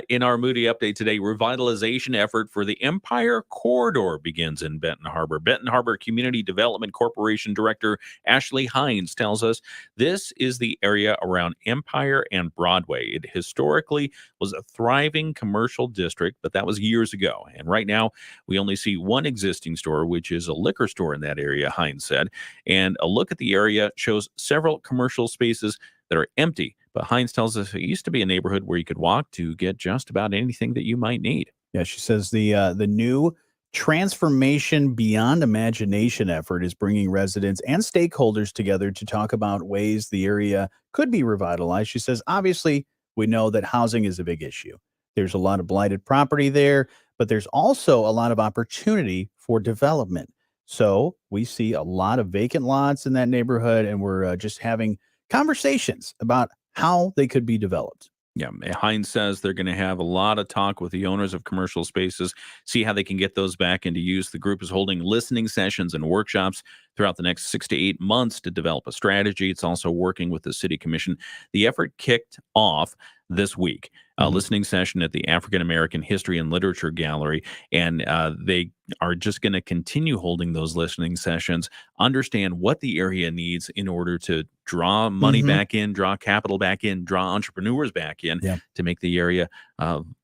In our Moody update today, revitalization effort for the Empire Corridor begins in Benton Harbor. Benton Harbor Community Development Corporation Director Ashley Hines tells us this is the area around Empire and Broadway. It historically was a thriving commercial district, but that was years ago. And right now, we only see one existing store, which is a liquor store in that area, Hines said. And a look at the area shows several commercial spaces that are empty. But Hines tells us it used to be a neighborhood where you could walk to get just about anything that you might need. Yeah, she says the new Transformation Beyond Imagination effort is bringing residents and stakeholders together to talk about ways the area could be revitalized. She says, obviously, we know that housing is a big issue. There's a lot of blighted property there, but there's also a lot of opportunity for development. So we see a lot of vacant lots in that neighborhood, and we're just having conversations about how they could be developed. Yeah, Hines says they're going to have a lot of talk with the owners of commercial spaces, see how they can get those back into use. The group is holding listening sessions and workshops throughout the next 6 to 8 months to develop a strategy. It's also working with the city commission. The effort kicked off this week. listening session at the African American History and Literature Gallery, and they are just going to continue holding those listening sessions, understand what the area needs in order to draw money back in, draw capital back in, draw entrepreneurs back in to make the area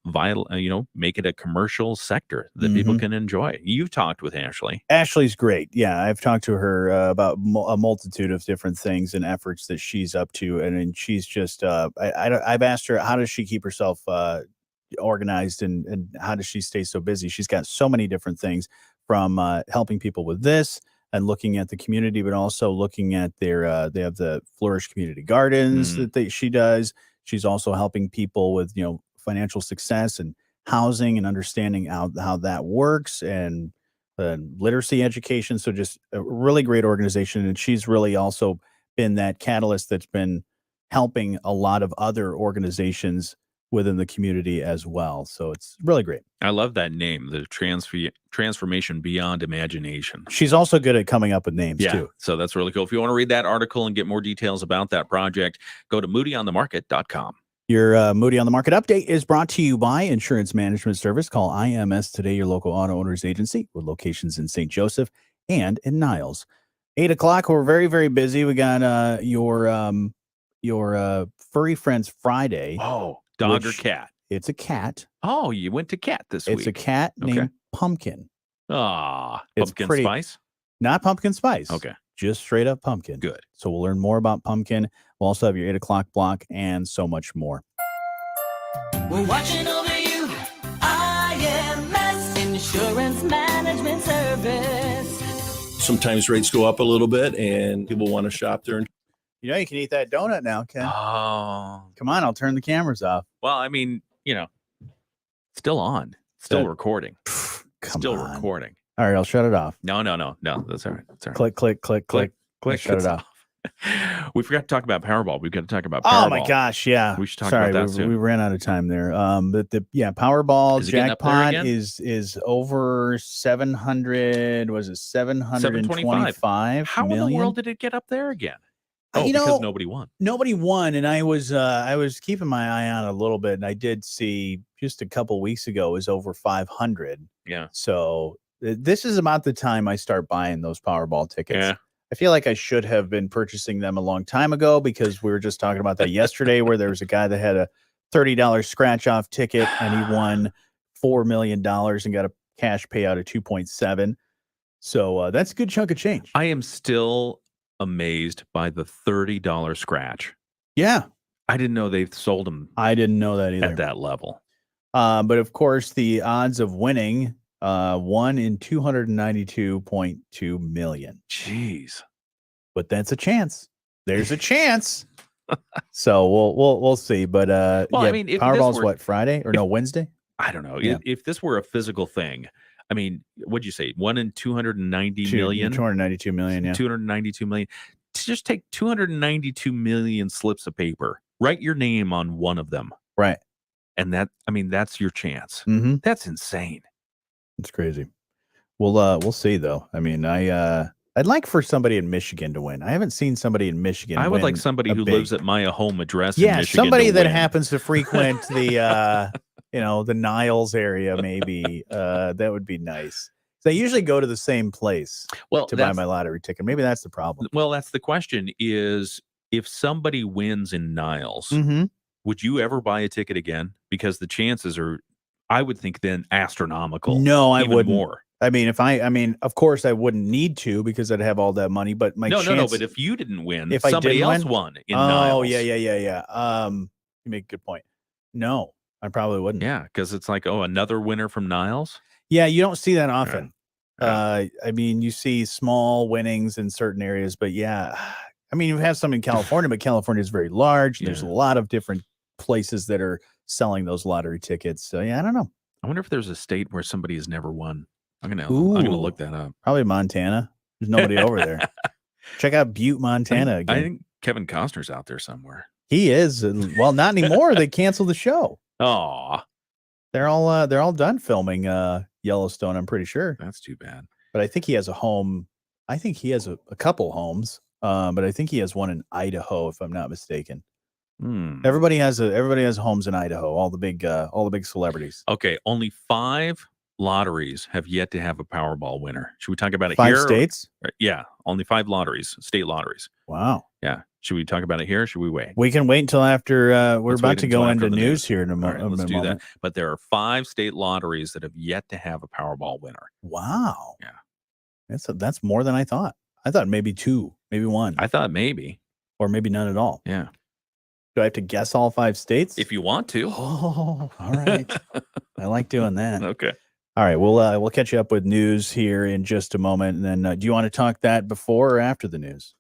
vital, make it a commercial sector that people can enjoy. You've talked with Ashley. Ashley's great. Yeah, I've talked to her about a multitude of different things and efforts that she's up to, and she's just. I've asked her, how does she keep herself organized, and how does she stay so busy? She's got so many different things, from helping people with this and looking at the community, but also looking at their they have the Flourish Community Gardens that she does. She's also helping people with financial success and housing and understanding how that works, and literacy education. So just a really great organization. And she's really also been that catalyst that's been helping a lot of other organizations within the community as well. So it's really great. I love that name, the Transformation Beyond Imagination. She's also good at coming up with names too. So that's really cool. If you want to read that article and get more details about that project, go to moodyonthemarket.com. Your Moody on the Market update is brought to you by Insurance Management Service. Call IMS today, your local auto owners agency, with locations in St. Joseph and in Niles. 8 o'clock, we're very, very busy. We got your Furry Friends Friday. Oh, dog or cat? It's a cat. Oh, you went to cat this week. It's a cat named Pumpkin. Pumpkin spice? Not pumpkin spice. Okay. Just straight up pumpkin. Good. So we'll learn more about Pumpkin. We'll also have your 8 o'clock block and so much more. We're watching over you. IMS Insurance Management Service. Sometimes rates go up a little bit and people want to shop there. You can eat that donut now, Ken. Oh. Come on, I'll turn the cameras off. Well, I mean, still on. Still recording. Still recording. All right, I'll shut it off. No. That's all right. That's all right. Click, click, click, click. Shut it off. We forgot to talk about Powerball. We've got to talk about Powerball. Oh my gosh, yeah. We should talk about that soon. We ran out of time there. But Powerball jackpot is over 700. Was it 725? How million? in the world did it get up there again? Oh, because nobody won. Nobody won, and I was keeping my eye on it a little bit, and I did see just a couple weeks ago it was over 500. Yeah. So this is about the time I start buying those Powerball tickets. Yeah. I feel like I should have been purchasing them a long time ago, because we were just talking about that yesterday, where there was a guy that had a $30 scratch off ticket and he won $4 million and got a cash payout of 2.7. So that's a good chunk of change. I am still amazed by the $30 scratch. Yeah. I didn't know they sold them. I didn't know that either. At that level. But of course, the odds of winning 1 in 292.2 million. Jeez. But that's a chance. There's a chance. So we'll see. But I mean, if Powerball's were, what, Friday or no, Wednesday? I don't know. Yeah. If this were a physical thing, I mean, what'd you say? 1 in 290 million? 292 million, yeah. 292 million. Just take 292 million slips of paper. Write your name on one of them. Right. And that's your chance. Mm-hmm. That's insane. It's crazy. We'll see though. I mean, I'd like for somebody in Michigan to win. I haven't seen somebody in Michigan. I would win like somebody who lives at my home address. Yeah, in Michigan somebody to that win. happens to frequent the the Niles area, maybe. That would be nice. So I usually go to the same place to buy my lottery ticket. Maybe that's the problem. Well, that's the question: is if somebody wins in Niles, Mm-hmm. would you ever buy a ticket again? Because the chances are, I would think, then astronomical. No, I even wouldn't. More. I mean, of course, I wouldn't need to, because I'd have all that money. But No. But if you didn't win, if somebody I else did won in oh, Niles. yeah. You make a good point. No, I probably wouldn't. Yeah, because it's like, another winner from Niles. Yeah, you don't see that often. I mean, you see small winnings in certain areas, but yeah, I mean, you have some in California, but California is very large. Yeah. There's a lot of different places that are selling those lottery tickets. So yeah, I don't know. I wonder if there's a state where somebody has never won. I'm gonna look that up. Probably Montana. There's nobody over there. Check out Butte, Montana. Again. I think Kevin Costner's out there somewhere. He is. Well, not anymore. They canceled the show. Oh, they're all done filming Yellowstone. I'm pretty sure. That's too bad. But I think he has a home. I think he has a couple homes. But I think he has one in Idaho, if I'm not mistaken. Everybody has homes in Idaho. All the big celebrities. Okay, only 5 lotteries have yet to have a Powerball winner. Should we talk about it 5 here? states? Yeah, only 5 lotteries, state lotteries. Wow. Yeah. Should we talk about it here? Or should we wait? We can wait until after we're Let's about wait to until go after into the news here in a, All right, let's a do moment. that. But there are 5 state lotteries that have yet to have a Powerball winner. Wow. Yeah. That's more than I thought. I thought maybe 2, maybe 1. I thought maybe. Or maybe none at all. Yeah. Do I have to guess all 5 states? If you want to. Oh, all right. I like doing that. Okay. All right. We'll catch you up with news here in just a moment. And then do you want to talk that before or after the news?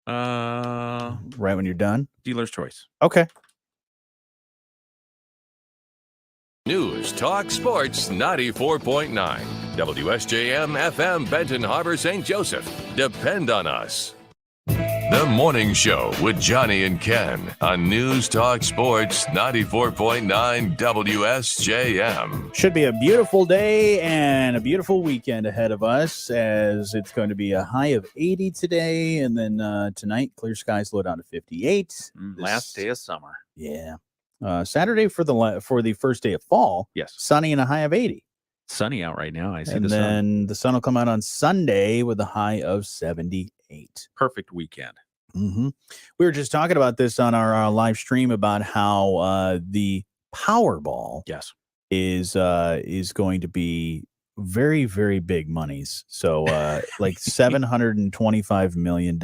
Right when you're done? Dealer's choice. Okay. News Talk Sports 94.9 WSJM FM Benton Harbor, St. Joseph. Depend on us. The Morning Show with Jonny and Ken on News Talk Sports 94.9 WSJM. Should be a beautiful day and a beautiful weekend ahead of us, as it's going to be a high of 80 today. And then tonight, clear skies, low down to 58. Last day of summer. Yeah. Saturday for the first day of fall. Yes. Sunny and a high of 80. Sunny out right now. I see And the sun. then the sun will come out on Sunday with a high of 78. Perfect weekend. Mm-hmm. We were just talking about this on our live stream about how the Powerball is going to be very, very big monies. So like $725 million,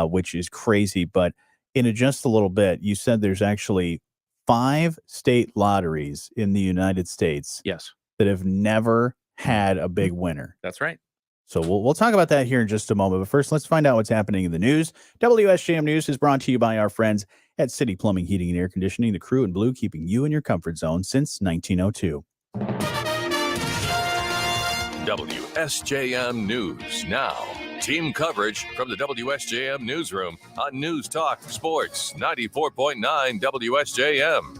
which is crazy. But in just a little bit, you said there's actually 5 state lotteries in the United States that have never had a big winner. That's right. So we'll talk about that here in just a moment. But first, let's find out what's happening in the news. WSJM News is brought to you by our friends at City Plumbing, Heating, and Air Conditioning, the crew in blue, keeping you in your comfort zone since 1902. WSJM News now. Team coverage from the WSJM Newsroom on News Talk Sports 94.9 WSJM.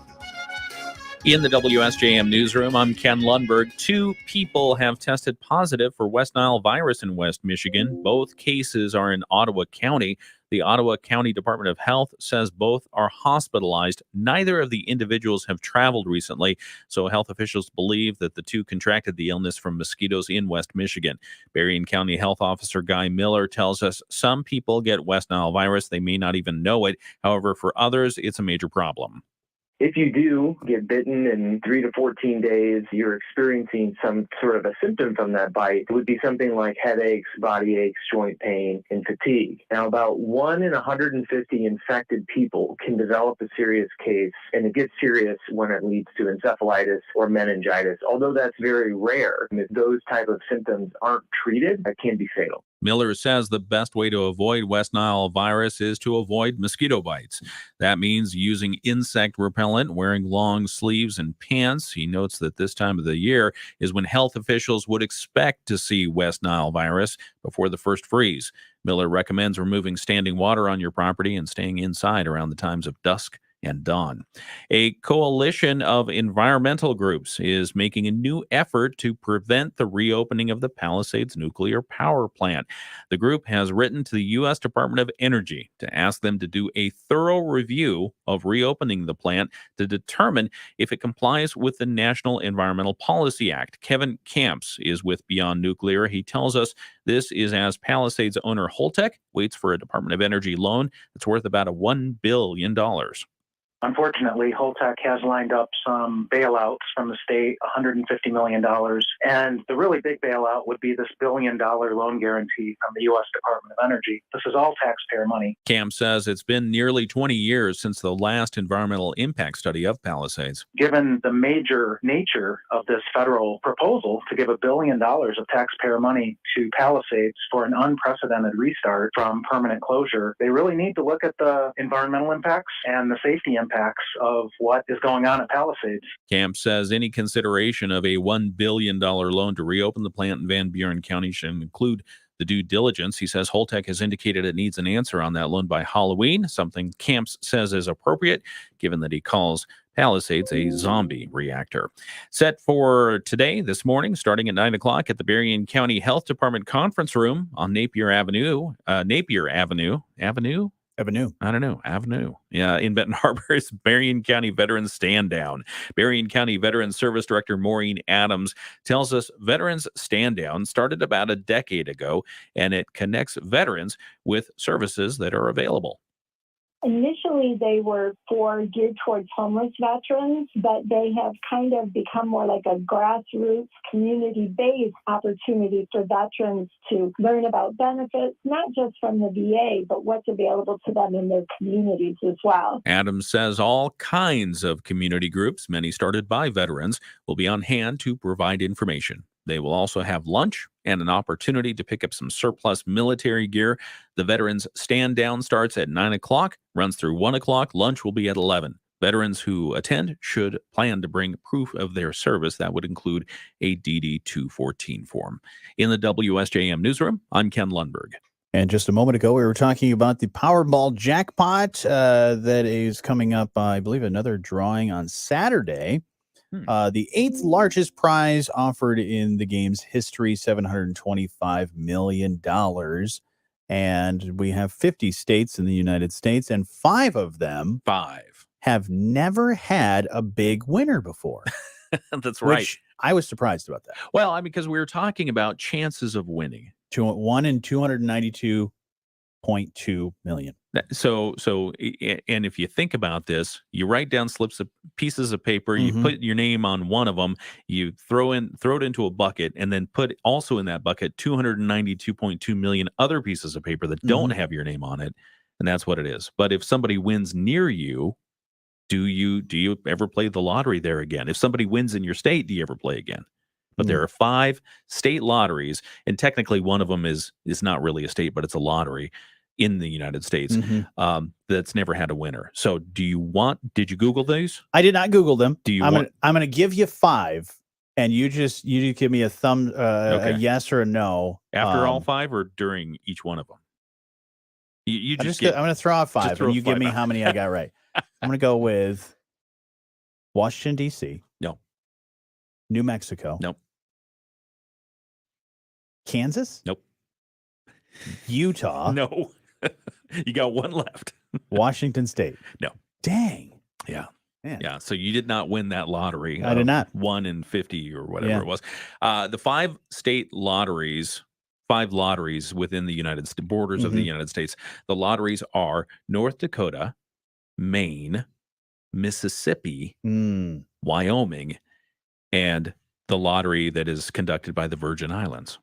In the WSJM newsroom, I'm Ken Lundberg. 2 people have tested positive for West Nile virus in West Michigan. Both cases are in Ottawa County. The Ottawa County Department of Health says both are hospitalized. Neither of the individuals have traveled recently, so health officials believe that the 2 contracted the illness from mosquitoes in West Michigan. Berrien County Health Officer Guy Miller tells us some people get West Nile virus. They may not even know it. However, for others, it's a major problem. If you do get bitten in 3 to 14 days, you're experiencing some sort of a symptom from that bite. It would be something like headaches, body aches, joint pain, and fatigue. Now, about 1 in 150 infected people can develop a serious case, and it gets serious when it leads to encephalitis or meningitis. Although that's very rare, and if those type of symptoms aren't treated, it can be fatal. Miller says the best way to avoid West Nile virus is to avoid mosquito bites. That means using insect repellent, wearing long sleeves and pants. He notes that this time of the year is when health officials would expect to see West Nile virus before the first freeze. Miller recommends removing standing water on your property and staying inside around the times of dusk and dawn. A coalition of environmental groups is making a new effort to prevent the reopening of the Palisades nuclear power plant. The group has written to the U.S. Department of Energy to ask them to do a thorough review of reopening the plant to determine if it complies with the National Environmental Policy Act. Kevin Camps is with Beyond Nuclear. He tells us this is as Palisades owner Holtec waits for a Department of Energy loan that's worth about $1 billion. Unfortunately, Holtec has lined up some bailouts from the state, $150 million. And the really big bailout would be this $1 billion loan guarantee from the U.S. Department of Energy. This is all taxpayer money. Cam says it's been nearly 20 years since the last environmental impact study of Palisades. Given the major nature of this federal proposal to give $1 billion of taxpayer money to Palisades for an unprecedented restart from permanent closure, they really need to look at the environmental impacts and the safety impacts of what is going on at Palisades. Camp says any consideration of a $1 billion loan to reopen the plant in Van Buren County should include the due diligence. He says Holtec has indicated it needs an answer on that loan by Halloween, something Camps says is appropriate, given that he calls Palisades a zombie reactor. Set for today, this morning, starting at 9 o'clock at the Berrien County Health Department Conference Room on Napier Avenue. Avenue. I don't know. Avenue. Yeah, in Benton Harbor is Berrien County Veterans Stand Down. Berrien County Veterans Service Director Maureen Adams tells us Veterans Stand Down started about a decade ago, and it connects veterans with services that are available. Initially, they were geared towards homeless veterans, but they have kind of become more like a grassroots, community-based opportunity for veterans to learn about benefits, not just from the VA, but what's available to them in their communities as well. Adams says all kinds of community groups, many started by veterans, will be on hand to provide information. They will also have lunch and an opportunity to pick up some surplus military gear. The Veterans Stand Down starts at 9 o'clock, runs through 1 o'clock. Lunch will be at 11. Veterans who attend should plan to bring proof of their service. That would include a DD-214 form. In the WSJM newsroom, I'm Ken Lundberg. And just a moment ago, we were talking about the Powerball jackpot that is coming up, I believe, another drawing on Saturday. The 8th largest prize offered in the game's history, $725 million. And we have 50 states in the United States, and 5 of them have never had a big winner before. That's right. Which I was surprised about that. Well, I mean, because we were talking about chances of winning. 1 in 292.2 million. So, and if you think about this, you write down slips of pieces of paper, you put your name on one of them, you throw it into a bucket, and then put also in that bucket 292.2 million other pieces of paper that don't have your name on it, and that's what it is. But if somebody wins near you, do you ever play the lottery there again? If somebody wins in your state, do you ever play again? But there are 5 state lotteries, and technically one of them is not really a state, but it's a lottery in the United States that's never had a winner. So did you Google these? I did not Google them. I'm going to give you 5, and you give me a a yes or a no. After all 5 or during each one of them? I'm going to throw out 5, and you give me how many I got right. I'm going to go with Washington, D.C. No. New Mexico. Nope. Kansas? Nope. Utah? No. You got one left. Washington State? No. Dang. Yeah. Man. Yeah. So you did not win that lottery. I did not. 1 in 50 or whatever it was. The 5 state lotteries, 5 lotteries within the United States, borders of the United States. The lotteries are North Dakota, Maine, Mississippi, Wyoming, and the lottery that is conducted by the Virgin Islands.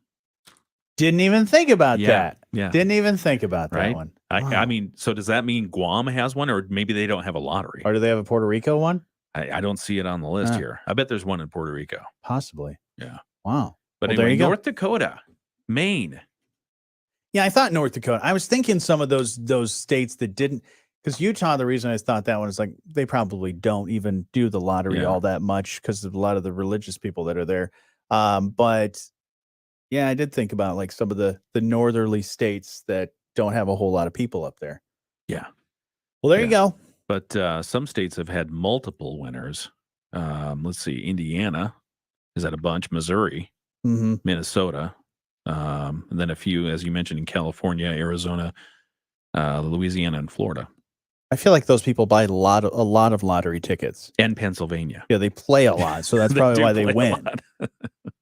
Didn't even think about that. Yeah. Didn't even think about that one. I mean, so does that mean Guam has one, or maybe they don't have a lottery? Or do they have a Puerto Rico one? I don't see it on the list here. I bet there's one in Puerto Rico. Possibly. Yeah. Wow. But Well, there anyway, you go. North Dakota, Maine. Yeah, I thought North Dakota. I was thinking some of those states that didn't, because Utah, the reason I thought that one is like they probably don't even do the lottery all that much because of a lot of the religious people that are there. But yeah, I did think about like some of the northerly states that don't have a whole lot of people up there. Yeah. Well, there you go. But some states have had multiple winners. Let's see. Indiana is at a bunch. Missouri, Minnesota, and then a few, as you mentioned, in California, Arizona, Louisiana, and Florida. I feel like those people buy a lot of lottery tickets. And Pennsylvania. Yeah, they play a lot, so that's probably why they win.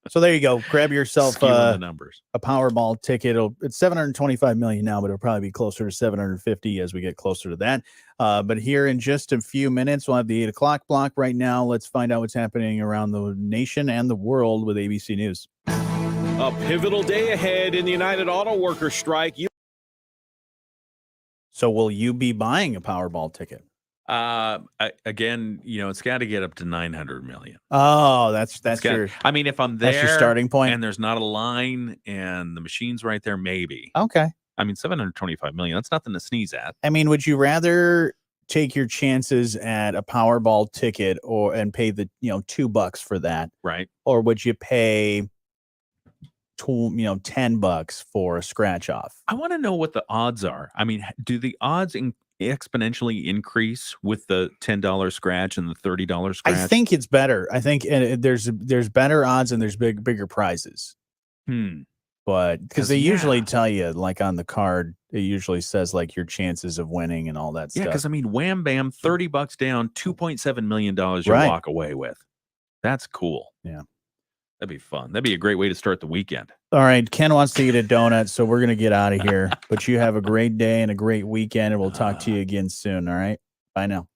So there you go. Grab yourself the numbers. A Powerball ticket. It's $725 million now, but it'll probably be closer to 750 as we get closer to that. But here in just a few minutes, we'll have the 8 o'clock block. Right now, let's find out what's happening around the nation and the world with ABC News. A pivotal day ahead in the United Auto Workers strike. So will you be buying a Powerball ticket? Again, it's got to get up to 900 million. Oh, that's your. I mean, if I'm there, that's your starting point, and there's not a line, and the machine's right there, maybe. Okay. I mean, 725 million. That's nothing to sneeze at. I mean, would you rather take your chances at a Powerball ticket and pay the $2 for that, right? Or would you pay $10 for a scratch off? I want to know what the odds are. I mean, do the odds exponentially increase with the $10 scratch and the $30 scratch? I think it's better. I think there's better odds and there's bigger prizes. But because they usually tell you, like on the card, it usually says like your chances of winning and all that Yeah, stuff. because I mean, wham bam, $30 down, $2.7 million you'll Right. walk away with. That's cool. Yeah. That'd be fun. That'd be a great way to start the weekend. All right. Ken wants to eat a donut, so we're going to get out of here. But you have a great day and a great weekend, and we'll talk to you again soon. All right. Bye now.